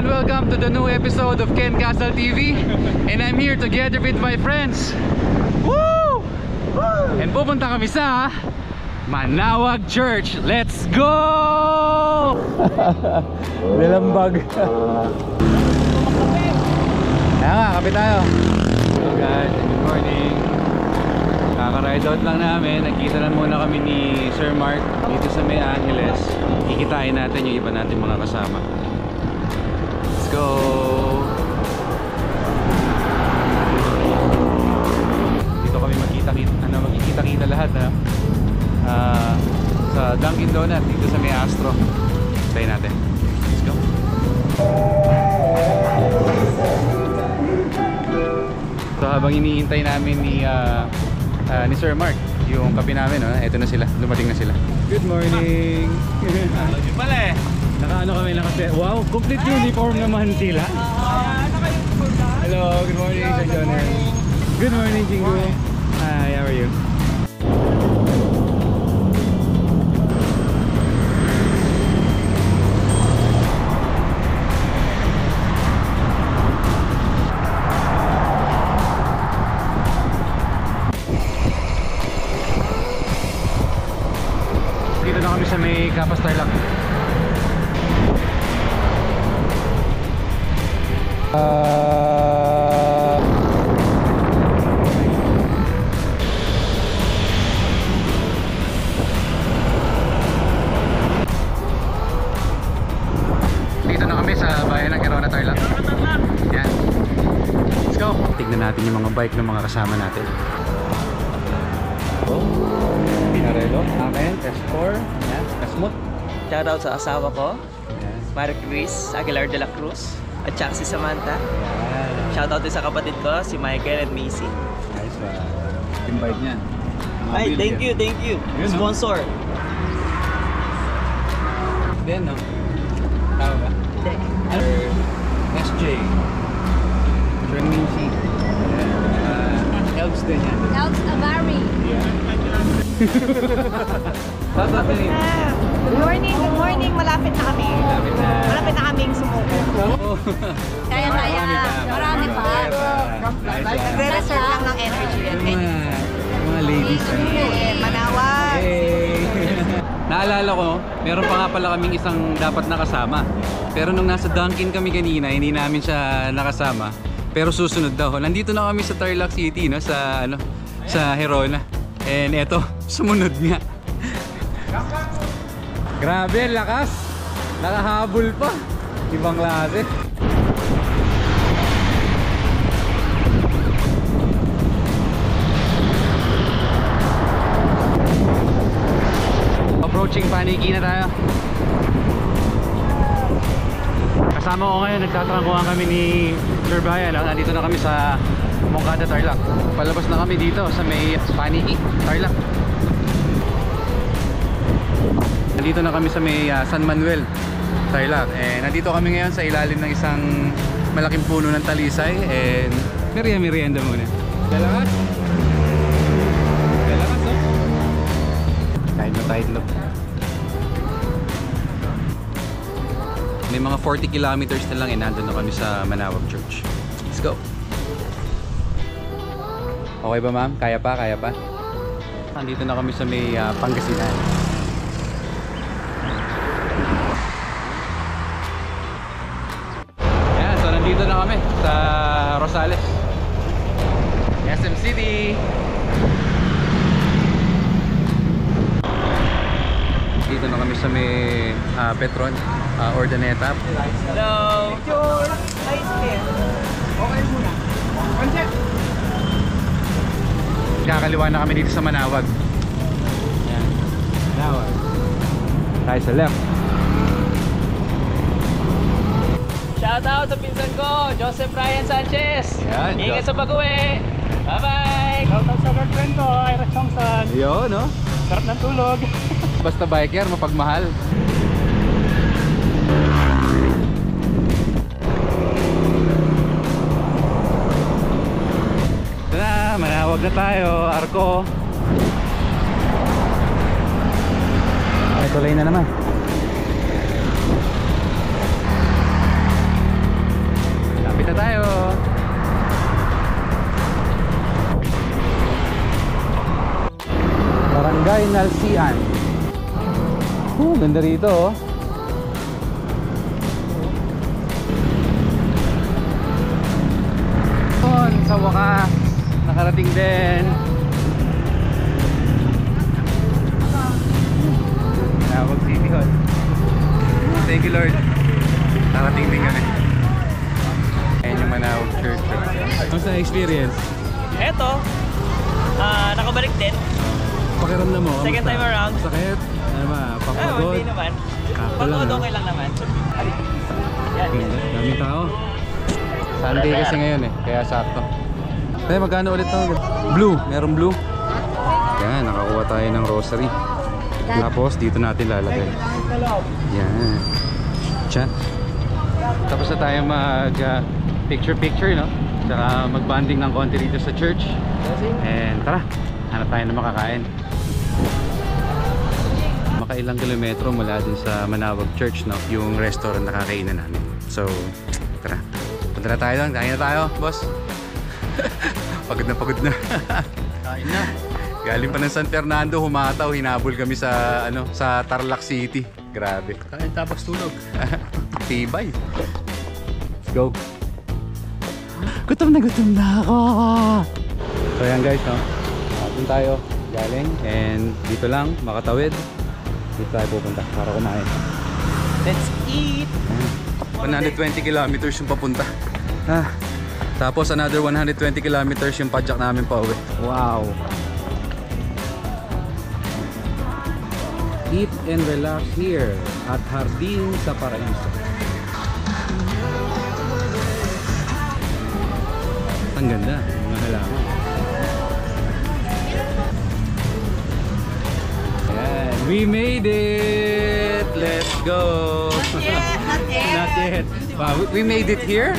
and welcome to the new episode of Ken Castle TV. And I'm here together with my friends. Woo! And pupunta kami sa Manawag Church. Let's go! Nilambag. Kaya nga, kape tayo. Hello guys, good morning. Kaka-ride out lang namin. Nagkita lang muna kami ni Sir Mark dito sa May Angeles. Kikitain natin yung iba natin mga kasama. Let's go! Dito kami magkikita-kita lahat ha. Sa Dunkin Donut dito sa May Astro. Try natin. Let's go! So habang hinihintay namin ni Sir Mark yung kape namin, eto na sila, dumating na sila. Good morning. Yun pala nakaano kami wow, complete uniform naman sila. Hello, good morning Sir Jonel. Good morning Jingo. Hi, how are you? Dito na kami sa may Kapas Tarlac. Dito na kami sa bayan ng Gerona Tarlac. Yan. Let's go. Tignan natin yung mga bike ng mga kasama natin. Pinarello, akin, S4, yan, Kasmut. Shoutout sa asawa ko, Marie Luis Aguilar de la Cruz, at saka si Samantha. Shoutout din sa kapatid ko, si Michael and Macy. Nice one. Invite niyan. Ay, thank you. Yun, Sponsor. Then, no? Tama ba? SJ. Training C. Elves din yan. Elves Avari. Yeah. Good morning. Malapit na kami. Malapit na kaming sumuko. Kaya. Marami pa. Nagre-reserve lang ng energy yan. Mga ladies. Manawag. Naalala ko, meron pa nga pala kaming isang dapat nakasama. Pero nung nasa Dunkin kami kanina, hindi namin siya nakasama. Pero susunod daw. Nandito na kami sa Tarlac City, no? Sa Gerona. And eto, sumunod nga. Grabe, lakas. Nakahabol pa. Ibang klase. Approaching Paniki na tayo. Kasama ko ngayon, nagtatrangkuhan kami ni Sir Brian. Nandito na kami sa Moncada Tarlac. Palabas na kami dito sa may Paniki Tarlac. Nandito na kami sa may San Manuel Tarlac. Nandito kami ngayon sa ilalim ng isang malaking puno ng talisay. And merienda muna. Dalakas? Dalakas, oh. Kahit na tayo look. May mga 40 kilometers na lang, nandun na kami sa Manawag Church. Let's go! Okay ba ma'am? Kaya pa? Nandito na kami sa may Pangasinan. Ayan, so nandito na kami sa Rosales, SM City. Dito na kami sa may Petron, Ordaneta. Hello! Okay muna. Kakaliwa na kami dito sa Manawag. Ayan. Manawag. Tayo sa left. Shoutout sa pinsan ko, Joseph Ryan Sanchez. Yan. Ingat sa pag-uwi. Bye-bye! Shoutout sa girlfriend ko, Ira Chongsan. Yo, no? Sarap ng tulog. Basta biker, mapagmahal. Ito na, Manawag na tayo, Arco. Ay, tuloy na naman. Ganda rito oh. Sa wakas, nakarating din. Manawag City Hall. Thank you Lord. Nakarating din kami. Ayan yung Manawag Church. Kamusta experience? Eto, nakabalik din. Pakiramdam mo? Second time around. Sakit? Ano ba? Papagod? Hindi naman. Sakto Pagod lang, okay lang naman. Yan. Daming tao. Sunday kasi ngayon eh, kaya sakto. Kaya magkano ulit to? Blue, merong blue. Yan, nakakuha tayo ng rosary. Tapos dito natin lalagay. Yan. Chat. Tapos na tayo mag picture-picture, no? Tsaka mag-bonding ng konti dito sa church. And tara, hanap tayo ng makakain. Makailang kilometro mula din sa Manawag Church, no? Yung restaurant na kakainan namin. So, tara. Punta na tayo doon. Kain na tayo, boss. Pagod na. Kain na. Galing pa ng San Fernando, humataw, hinabol kami sa sa Tarlac City. Grabe. Kain tapos tulog. Tibay. Let's go. Gutom na ako. So yan guys, no? Doon tayo galing and dito lang makatawid. Dito tayo pupunta para kumain. Let's eat! 120 kilometers yung papunta. Tapos another 120 kilometers yung padjak namin pa uwi. Wow. Eat and relax here at Hardin sa Paraiso. Ang ganda, mga halaman. Ayan, we made it! Let's go! Not yet. Wow, we made it here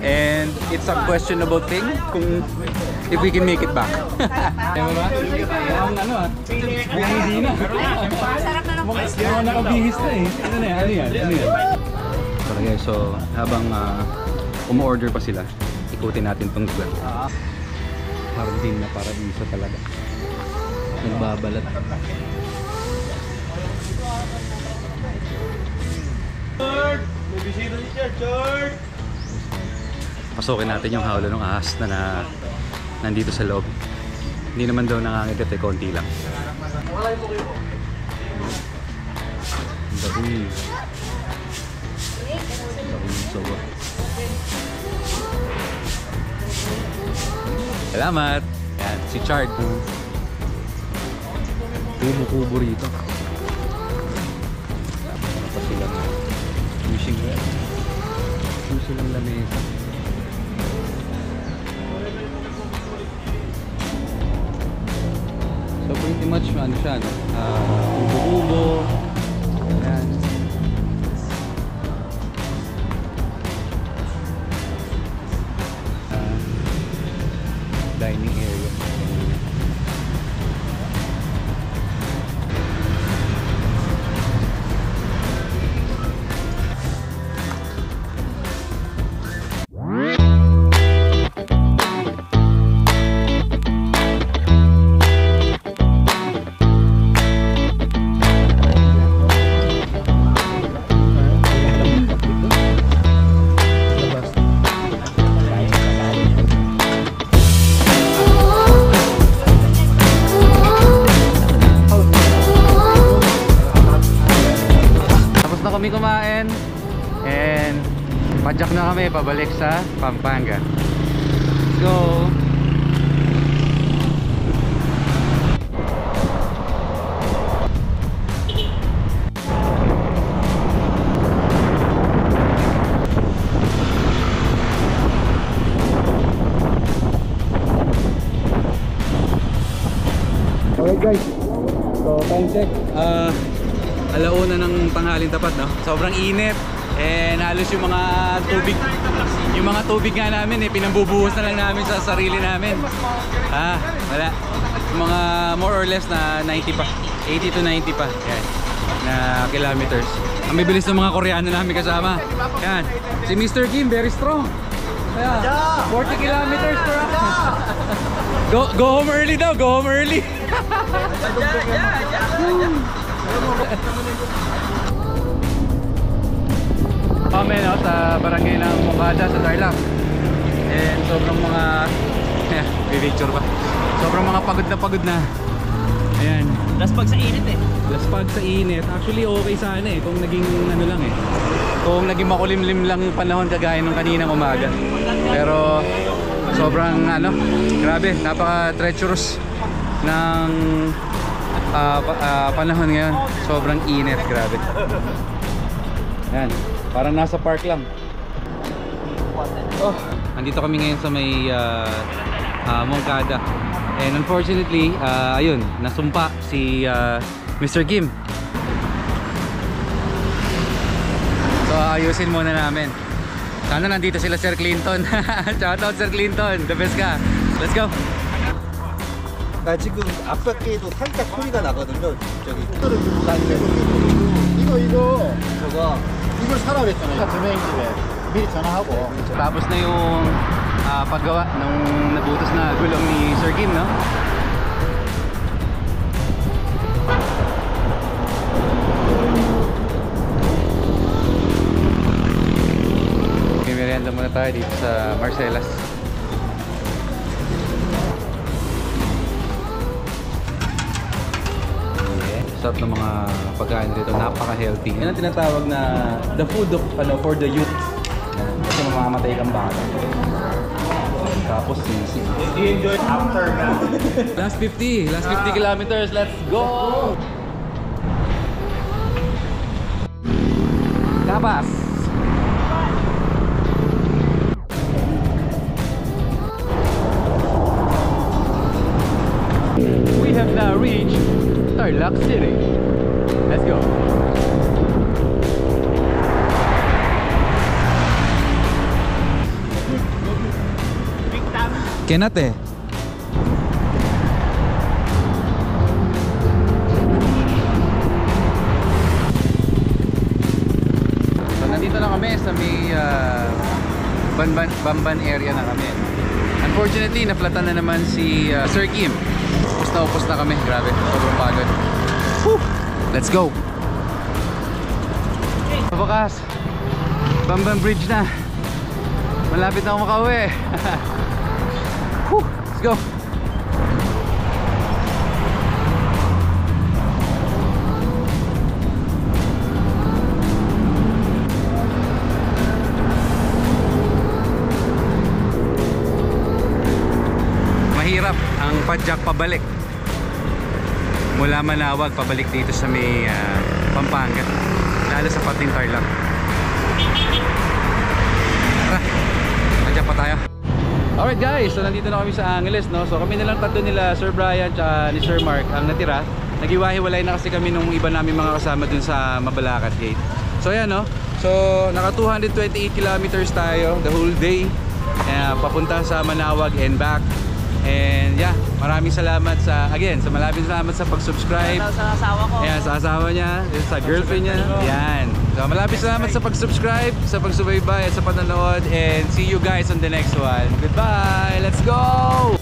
and it's a questionable thing kung if we can make it back. Diba ba? Ang hindi na. Sarap na ng pwesto. Mga nakabihis na eh. Ano yan? Okay, so habang umu-order pa sila, ikutin natin tong lugar. Hardin na Paraiso talaga. Nagbabalat. Pasukin natin yung hawlo ng ahas na nandito sa loob. Hindi naman daw nangangigat eh, konti lang. Baboy. Sobo. Salamat! Yan, si Chard. Kubo-kubo rito. Ano pa silang silang lamesa. So pretty much ano siya, no? Kubo-kubo. Ayan. Dining area. Kami kumain and padjak na kami pabalik sa Pampanga. Let's go! Okay guys, so time check. Alauna ng tanghaling tapat, no? Sobrang init and halos yung mga tubig nga namin pinambubuhos na lang namin sa sarili namin. Wala. Yung mga more or less na 90 pa, 80 to 90 pa. Yan, na kilometers. Ang bibilis ng mga Koreano namin kasama. Yan, si Mr. Kim very strong. Kaya 40 kilometers per hour. Go home early daw, go home early. kami no, sa barangay ng Moncada sa Tarlac. And sobrang mga picture pa. Sobrang mga pagod na. Ayan. Last pag sa init eh. Laspag sa init. Actually okay sana eh kung naging ano lang eh. Kung naging makulimlim lang yung panahon kagaya ng kaninang umaga. Pero sobrang ano, grabe, napaka-treacherous ng panahon ngayon. Sobrang init, grabe. Ayan, parang nasa park lang. Oh, andito kami ngayon sa may Moncada. And unfortunately, ayun, nasumpa si Mr. Kim. So ayusin muna namin. Sana nandito sila Sir Clinton. Shoutout Sir Clinton, the best ka. Let's go. 나 지금 앞바퀴에도 살짝 소리가 나거든요. 저기 이거를 들고 다니면서 이거 저거 이걸 사라 그랬잖아요. 두 명인 집에 미리 전화하고. Tapos na yung paggawa nung nabutas na gulong ni Sir Kim, no? Okay, merienda muna tayo dito sa Marcelas. Sarap ng mga pagkain dito, napaka-healthy. Yan ang tinatawag na the food of, for the youth. Kasi mamamatay kang bata. Tapos sisig. enjoy after that. Last 50 kilometers, let's go! Kabas! We have now reached Tarlac City. Let's go! Cannot eh. So nandito na kami sa may Bamban area na kami. Unfortunately, naplatan na naman si Sir Kim. Upos na kami. Grabe, sobrang pagod. Woo! Let's go! Bukas, Bamban Bridge na. Malapit na ako makauwi. Let's go! Mahirap ang padjak pabalik mula Manawag pabalik dito sa may Pampanga, lalo sa pating Tarlac. Tara, padjak pa tayo. Alright guys, so nandito na kami sa Angeles, no? So kami na lang tatlo nila Sir Brian at ni Sir Mark ang natira. Nagiwahiwalay na kasi kami nung iba namin mga kasama dun sa Mabalacat Gate. So ayan, no? So naka 228 kilometers tayo the whole day, papunta sa Manawag and back. And yeah, maraming salamat sa maraming salamat sa pag-subscribe. Sa asawa ko. Ayan, sa asawa niya, sa girlfriend niya. Yan. So maraming salamat sa pag-subscribe, sa pagsubaybay at sa panonood. And see you guys on the next one. Goodbye! Let's go!